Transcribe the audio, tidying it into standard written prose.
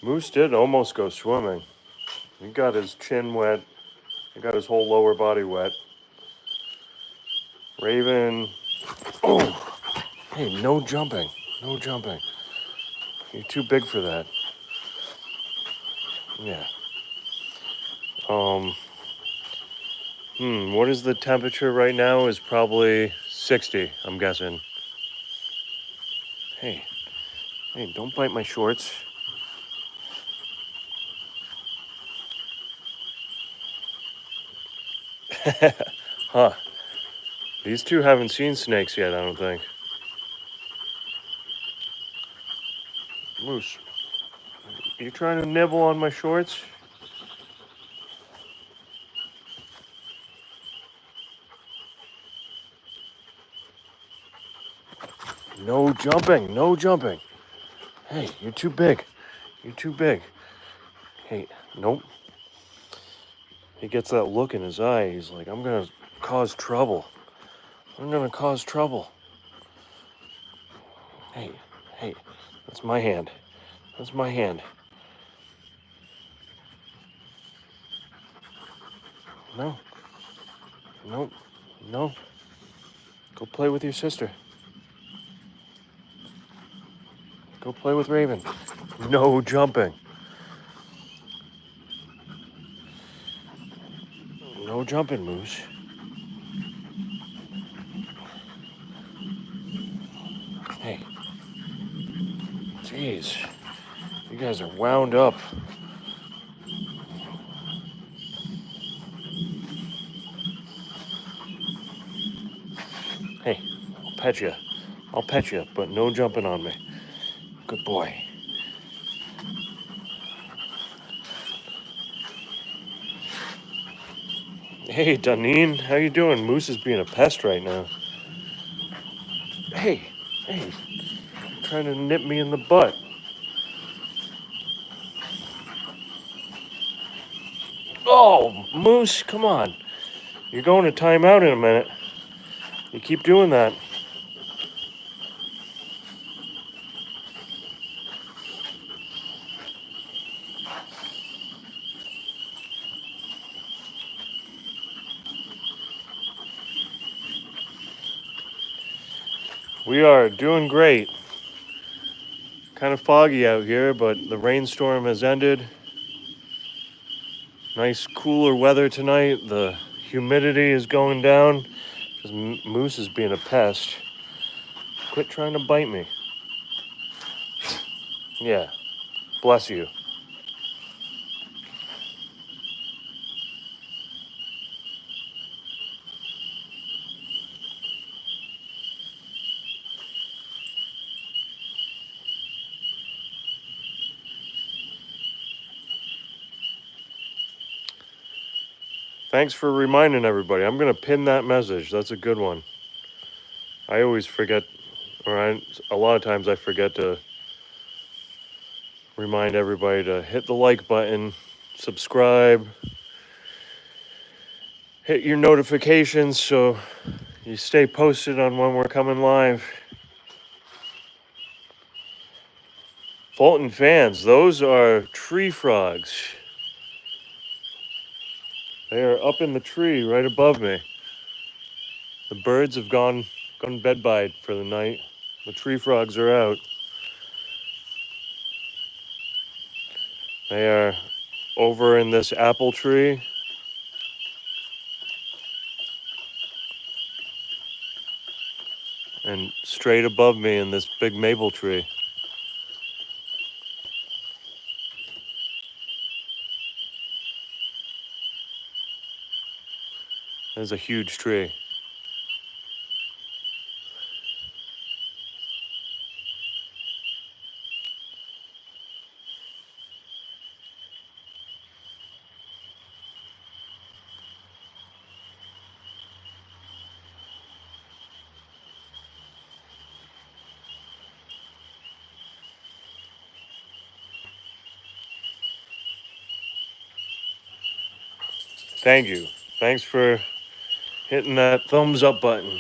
Moose did almost go swimming. He got his chin wet. He got his whole lower body wet. Raven. Oh, hey, no jumping. No jumping. You're too big for that. Yeah. What is the temperature right now? Is probably 60, I'm guessing. Hey, don't bite my shorts. Huh. These two haven't seen snakes yet, I don't think. Moose, you trying to nibble on my shorts? No jumping, no jumping. Hey, you're too big. You're too big. Hey, nope. He gets that look in his eye. He's like, I'm gonna cause trouble. I'm gonna cause trouble. Hey, that's my hand. That's my hand. No, no, no. Go play with your sister. Go play with Raven. No jumping. No jumping, Moose. Hey. Jeez. You guys are wound up. Hey, I'll pet you. I'll pet you, but no jumping on me. Good boy. Hey, Duneen, how you doing? Moose is being a pest right now. Hey, trying to nip me in the butt. Oh, Moose, come on. You're going to timeout in a minute. You keep doing that. We are doing great. Kind of foggy out here, but the rainstorm has ended. Nice cooler weather tonight. The humidity is going down because Moose is being a pest. Quit trying to bite me. Yeah, bless you. Thanks for reminding everybody. I'm going to pin that message. That's a good one. I always forget, a lot of times I forget to remind everybody to hit the like button, subscribe, hit your notifications so you stay posted on when we're coming live. Fulton fans, those are tree frogs. They are up in the tree right above me. The birds have gone bed-bide for the night. The tree frogs are out. They are over in this apple tree. And straight above me in this big maple tree. There's a huge tree. Thank you. Thanks for hitting that thumbs up button.